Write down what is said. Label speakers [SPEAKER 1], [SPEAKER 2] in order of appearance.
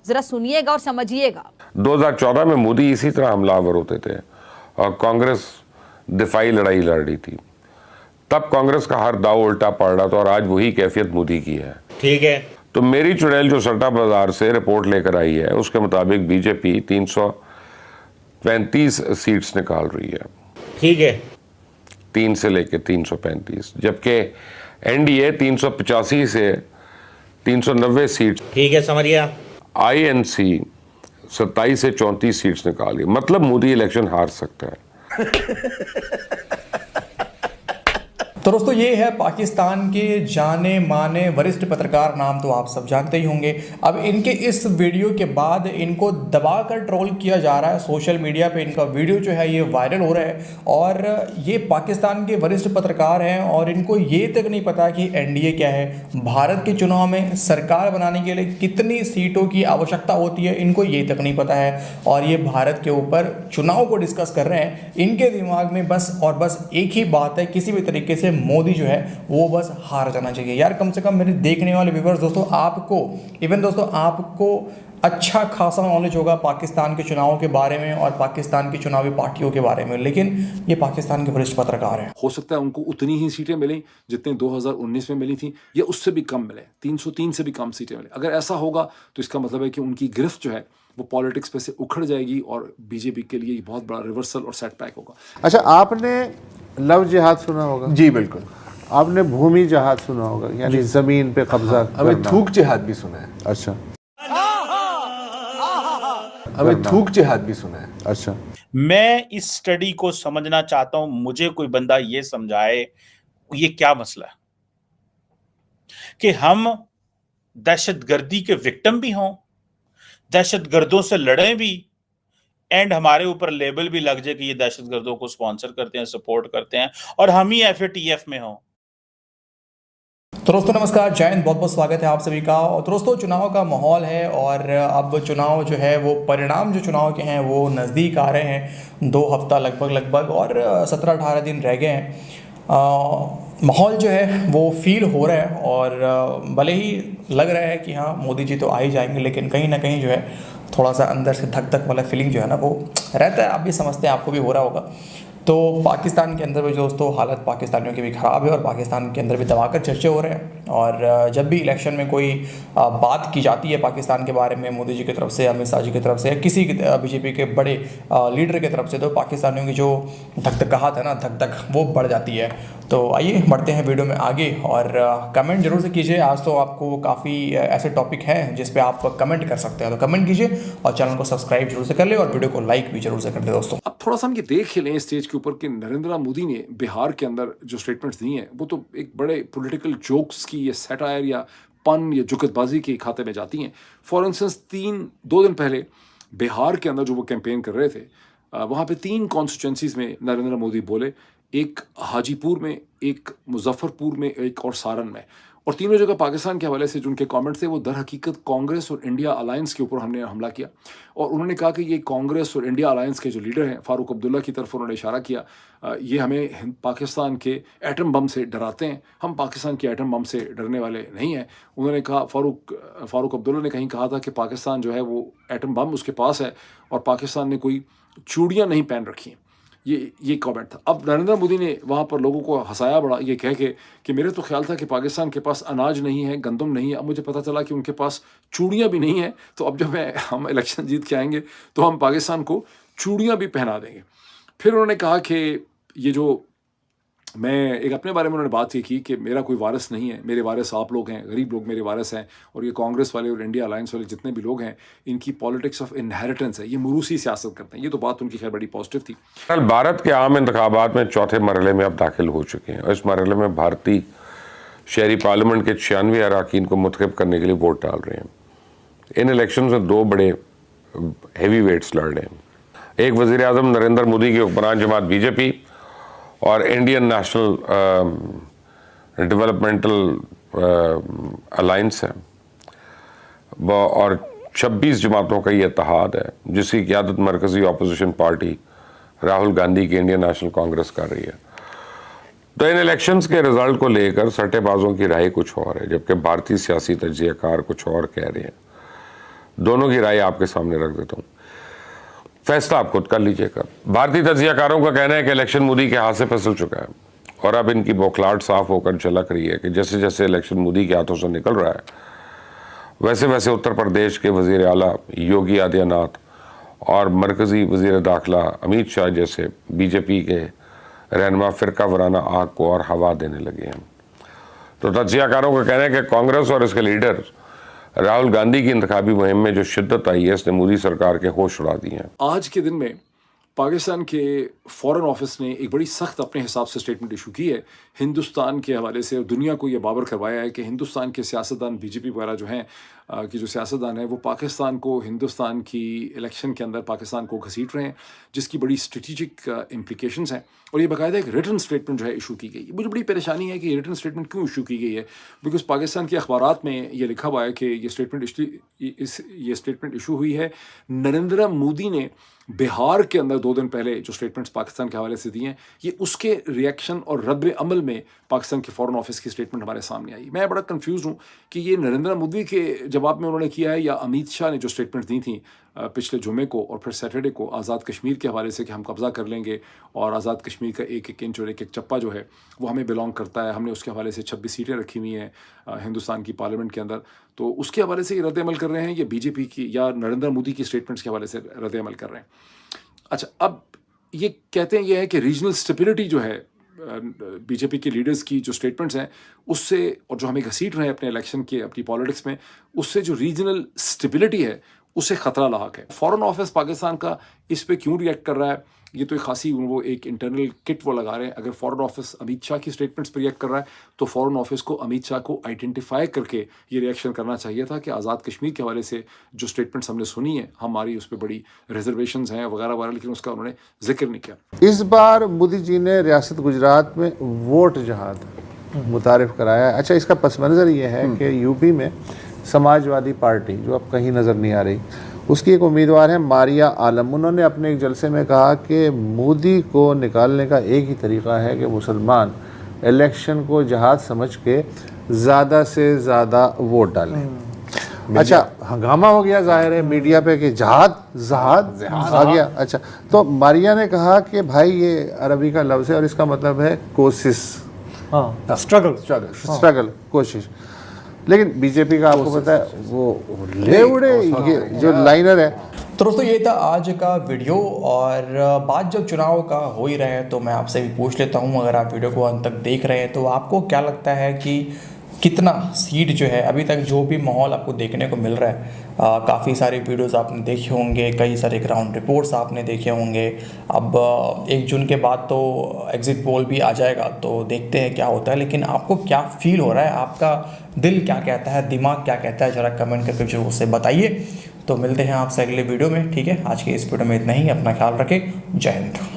[SPEAKER 1] जरा सुनिएगा और समझिएगा।
[SPEAKER 2] 2014 में मोदी इसी तरह हमलावर होते थे और कांग्रेस दिफाई लड़ाई लड़ रही थी। तब कांग्रेस का हर दाव उल्टा पड़ रहा था और आज वही कैफियत मोदी की है।
[SPEAKER 3] ठीक है,
[SPEAKER 2] तो मेरी चुड़ैल जो सट्टा बाजार से रिपोर्ट लेकर आई है उसके मुताबिक बीजेपी 335 सीट्स निकाल रही है।
[SPEAKER 3] ठीक है,
[SPEAKER 2] 3 से लेके 335, जबकि एनडीए 385 से 390 सीट्स,
[SPEAKER 3] ठीक है, समझ गया।
[SPEAKER 2] आईएनसी 27 से 34 सीट्स निकाली। मतलब मोदी इलेक्शन हार सकता है।
[SPEAKER 4] तो दोस्तों ये है पाकिस्तान के जाने माने वरिष्ठ पत्रकार, नाम तो आप सब जानते ही होंगे। अब इनके इस वीडियो के बाद इनको दबाकर ट्रोल किया जा रहा है सोशल मीडिया पे। इनका वीडियो जो है ये वायरल हो रहा है और ये पाकिस्तान के वरिष्ठ पत्रकार हैं और इनको ये तक नहीं पता कि एनडीए क्या है, भारत के चुनाव में सरकार बनाने के लिए कितनी सीटों की आवश्यकता होती है, इनको ये तक नहीं पता है। और ये भारत के ऊपर चुनाव को डिस्कस कर रहे हैं। इनके दिमाग में बस और बस एक ही बात है, किसी भी तरीके से मोदी जो है वो बस हार जाना चाहिए। यार कम से कम मेरे देखने वाले व्यूअर्स दोस्तों, आपको अच्छा खासा नॉलेज होगा पाकिस्तान के चुनावों के बारे में और पाकिस्तान की चुनावी पार्टियों के बारे में, लेकिन ये पाकिस्तान के वरिष्ठ पत्रकार हैं।
[SPEAKER 5] हो सकता है उनको उतनी ही सीटें मिलें जितने 2019 में मिली थी या उससे भी कम मिले, 303 से भी कम सीटें मिले। अगर ऐसा होगा तो इसका मतलब है कि उनकी गिरफ्त जो है वो पॉलिटिक्स पे से उखड़ जाएगी और बीजेपी के लिए बहुत बड़ा रिवर्सल और सेटबैक होगा।
[SPEAKER 6] अच्छा, आपने लव जिहाद सुना होगा?
[SPEAKER 7] जी बिल्कुल।
[SPEAKER 6] आपने भूमि जिहाद सुना होगा, यानी जमीन पे कब्जा
[SPEAKER 7] हमें थूक जिहाद भी सुना है।
[SPEAKER 6] अच्छा,
[SPEAKER 7] हमें थूक जिहाद भी सुना है।
[SPEAKER 6] अच्छा।
[SPEAKER 8] मैं इस स्टडी को समझना चाहता हूं, मुझे कोई बंदा ये समझाए ये क्या मसला है कि हम दहशतगर्दी के विक्टिम भी हों, दहशतगर्दों से लड़ें भी, एंड हमारे ऊपर लेबल भी लग जाए कि ये दहशतगर्दों को स्पॉन्सर करते हैं, सपोर्ट करते हैं, और हम ही एफएटीएफ में हों।
[SPEAKER 4] तो दोस्तों नमस्कार, जय हिंद, बहुत बहुत स्वागत है आप सभी का। और दोस्तों चुनाव का माहौल है और अब चुनाव जो है वो परिणाम जो चुनाव के हैं वो नज़दीक आ रहे हैं। 2 हफ्ता लगभग और 17-18 दिन रह गए हैं। माहौल जो है वो फील हो रहा है और भले ही लग रहा है कि हाँ मोदी जी तो आ ही जाएंगे, लेकिन कहीं ना कहीं जो है थोड़ा सा अंदर से धक धक वाला फीलिंग जो है ना वो रहता है। आप भी समझते हैं, आपको भी हो रहा होगा। तो पाकिस्तान के अंदर भी दोस्तों हालत पाकिस्तानियों की भी ख़राब है और पाकिस्तान के अंदर भी दबाकर चर्चे हो रहे हैं। और जब भी इलेक्शन में कोई बात की जाती है पाकिस्तान के बारे में मोदी जी की तरफ से, अमित शाह जी की तरफ से, या किसी बीजेपी के बड़े लीडर की तरफ से, तो पाकिस्तानियों की जो धक-धकाहट है ना, धक-धक, वो बढ़ जाती है। तो आइए बढ़ते हैं वीडियो में आगे और कमेंट जरूर से कीजिए। आज तो आपको काफ़ी ऐसे टॉपिक हैं जिस पे आप कमेंट कर सकते हैं, तो कमेंट कीजिए और चैनल को सब्सक्राइब जरूर से कर ले और वीडियो को लाइक भी जरूर से कर दे दोस्तों।
[SPEAKER 5] अब थोड़ा सा हम ये देख लें स्टेज के ऊपर कि नरेंद्र मोदी ने बिहार के अंदर जो स्टेटमेंट्स दी हैं वो तो एक बड़े पॉलिटिकल जोक्स की या सैटायर या पन या जुगतबाजी के खाते में जाती हैं। फॉर इंस्टेंस 2 दिन पहले बिहार के अंदर जो वो कैंपेन कर रहे थे वहाँ पे 3 कॉन्स्टिट्यूंसीज में नरेंद्र मोदी बोले, एक हाजीपुर में, एक मुजफ्फरपुर में, एक और सारण में। और तीनों जगह पाकिस्तान के हवाले से जो उनके कमेंट्स थे वो दर हकीकत कांग्रेस और इंडिया अलायंस के ऊपर हमने हमला किया। और उन्होंने कहा कि ये कांग्रेस और इंडिया अलायंस के जो लीडर हैं, फारूक अब्दुल्ला की तरफ उन्होंने इशारा किया, ये हमें पाकिस्तान के एटम बम से डराते हैं, हम पाकिस्तान के एटम बम से डरने वाले नहीं हैं। उन्होंने कहा, फारूक अब्दुल्ला ने कहीं कहा था कि पाकिस्तान जो है वो एटम बम उसके पास है और पाकिस्तान ने कोई चूड़ियाँ नहीं पहन रखी। ये कमेंट था। अब नरेंद्र मोदी ने वहाँ पर लोगों को हंसाया बड़ा, ये कह के कि मेरे तो ख्याल था कि पाकिस्तान के पास अनाज नहीं है, गंदम नहीं है, अब मुझे पता चला कि उनके पास चूड़ियाँ भी नहीं हैं, तो अब जब हम इलेक्शन जीत के आएंगे तो हम पाकिस्तान को चूड़ियाँ भी पहना देंगे। फिर उन्होंने कहा कि ये जो मैं एक अपने बारे में उन्होंने बात ये की कि मेरा कोई वारिस नहीं है, मेरे वारिस आप लोग हैं, गरीब लोग मेरे वारिस हैं, और ये कांग्रेस वाले और इंडिया अलायंस वाले जितने भी लोग हैं इनकी पॉलिटिक्स ऑफ इनहेरिटेंस है, ये मुरूसी सियासत करते हैं। ये तो बात उनकी खैर बड़ी पॉजिटिव थी।
[SPEAKER 2] कल भारत के आम इंतखाबात में चौथे मरहले में अब दाखिल हो चुके हैं और इस मरहले में भारतीय शहरी पार्लियामेंट के 96 अरकान को मुंतखब करने के लिए वोट डाल रहे हैं। इन इलेक्शन में 2 बड़े हैवी वेट्स लड़ रहे हैं। एक वज़ीर आज़म नरेंद्र मोदी की हुक्मरान जमात बीजेपी और इंडियन नेशनल डेवलपमेंटल अलायंस है, और 26 जमातों का ये इत्तेहाद है जिसकी क़यादत मरकज़ी अपोजिशन पार्टी राहुल गांधी की इंडियन नेशनल कांग्रेस कर रही है। तो इन इलेक्शंस के रिजल्ट को लेकर सट्टेबाजों की राय कुछ और है, जबकि भारतीय सियासी तज्ज़ियाकार कुछ और कह रहे हैं। दोनों की राय आपके सामने रख देता हूँ, फैसला आप खुद कर लीजिएगा। भारतीय तज्जियाकारों का कहना है कि इलेक्शन मोदी के हाथ से फिसल चुका है और अब इनकी बौखलाहट साफ होकर झलक रही है कि जैसे जैसे इलेक्शन मोदी के हाथों से निकल रहा है, वैसे वैसे उत्तर प्रदेश के वज़ीर आला योगी आदित्यनाथ और मरकज़ी वज़ीर दाखिला अमित शाह जैसे बीजेपी के रहनुमा फ़िरका वराना आग को और हवा देने लगे हैं। तो तज्जियाकारों का कहना है कि कांग्रेस और इसके लीडर राहुल गांधी की इंतखाबी मुहिम में जो शिद्दत आई है, इसने मोदी सरकार के होश उड़ा दिए हैं।
[SPEAKER 5] आज के दिन में पाकिस्तान के फॉरेन ऑफिस ने एक बड़ी सख्त अपने हिसाब से स्टेटमेंट इशू की है हिंदुस्तान के हवाले से, और दुनिया को ये बाबर करवाया है कि हिंदुस्तान के सियासतदान बीजेपी वगैरह जो हैं कि जो सियासतदान है वो पाकिस्तान को, हिंदुस्तान की इलेक्शन के अंदर पाकिस्तान को घसीट रहे हैं, जिसकी बड़ी स्ट्रेटिजिक इम्प्लिकेशंस हैं। और ये बाकायदा एक रिटन स्टेटमेंट जो है इशू की गई। मुझे बड़ी परेशानी है कि ये रिटन स्टेटमेंट क्यों इशू की गई है, बिकॉज पाकिस्तान के अखबारात में ये लिखा हुआ है कि ये स्टेटमेंट इशू हुई है। नरेंद्र मोदी ने बिहार के अंदर 2 दिन पहले जो स्टेटमेंट्स पाकिस्तान के हवाले से दिए हैं, ये उसके रिएक्शन और रद्द अमल में पाकिस्तान के फॉरेन ऑफिस की स्टेटमेंट हमारे सामने आई। मैं बड़ा कंफ्यूज हूँ कि ये नरेंद्र मोदी के जवाब में उन्होंने किया है या अमित शाह ने जो स्टेटमेंट दी थी पिछले जुमे को और फिर सैटरडे को आज़ाद कश्मीर के हवाले से कि हम कब्ज़ा कर लेंगे और आज़ाद कश्मीर का एक एक इंच और एक एक चप्पा जो है वो हमें बिलोंग करता है, हमने उसके हवाले से 26 सीटें रखी हुई हैं हिंदुस्तान की पार्लियामेंट के अंदर, तो उसके हवाले से ये रद्द अमल कर रहे हैं या बीजेपी की या नरेंद्र मोदी की स्टेटमेंट्स के हवाले से रद्द अमल कर रहे हैं। अच्छा, अब ये कहते हैं ये है कि रीजनल स्टेबिलिटी जो है बीजेपी के लीडर्स की जो स्टेटमेंट्स हैं उससे, और जो हमें घसीट रहे हैं अपने इलेक्शन के अपनी पॉलिटिक्स में, उससे जो रीजनल स्टेबिलिटी है उससे ख़तरा लाक है। फॉरेन ऑफिस पाकिस्तान का इस पे क्यों रिएक्ट कर रहा है, ये तो एक खासी वो एक इंटरनल किट वो लगा रहे हैं। अगर फॉरेन ऑफिस अमित शाह की स्टेटमेंट्स पर रिएक्ट कर रहा है तो फॉरेन ऑफिस को अमित शाह को आइडेंटिफाई करके ये रिएक्शन करना चाहिए था कि आज़ाद कश्मीर के हवाले से जो स्टेटमेंट्स हमने सुनी है, हमारी उस पर बड़ी रिजर्वेशंस हैं वगैरह वगैरह, लेकिन उसका उन्होंने जिक्र नहीं किया।
[SPEAKER 6] इस बार मोदी जी ने रियासत गुजरात में वोट जहाद मुतारिफ कराया। अच्छा, इसका पस मंज़र ये है कि यूपी में समाजवादी पार्टी जो अब कहीं नज़र नहीं आ रही, उसकी एक उम्मीदवार है मारिया आलम। उन्होंने अपने एक जलसे में कहा कि मोदी को निकालने का एक ही तरीका है कि मुसलमान इलेक्शन को जहाद समझ के ज़्यादा से ज़्यादा वोट डालें। अच्छा, हंगामा हो गया जाहिर है मीडिया पे कि जहाद आ गया। अच्छा, तो मारिया ने कहा कि भाई ये अरबी का लफ्ज़ है और इसका मतलब है कोशिश, स्ट्रगल, कोशिश। लेकिन बीजेपी का आपको पता है वो ले उड़े ये जो लाइनर है।
[SPEAKER 4] तो दोस्तों ये था आज का वीडियो, और बात जब चुनाव का हो ही रहे हैं तो मैं आपसे भी पूछ लेता हूं, अगर आप वीडियो को अंत तक देख रहे हैं तो आपको क्या लगता है कि कितना सीट जो है अभी तक जो भी माहौल आपको देखने को मिल रहा है, काफ़ी सारे वीडियोस आपने देखे होंगे, कई सारे ग्राउंड रिपोर्ट्स आपने देखे होंगे। अब 1 जून के बाद तो एग्ज़िट पोल भी आ जाएगा, तो देखते हैं क्या होता है। लेकिन आपको क्या फील हो रहा है, आपका दिल क्या कहता है, दिमाग क्या कहता है, ज़रा कमेंट करके जो उससे बताइए। तो मिलते हैं आपसे अगले वीडियो में, ठीक है। आज के इस वीडियो में इतना ही, अपना ख्याल रखें, जय हिंद।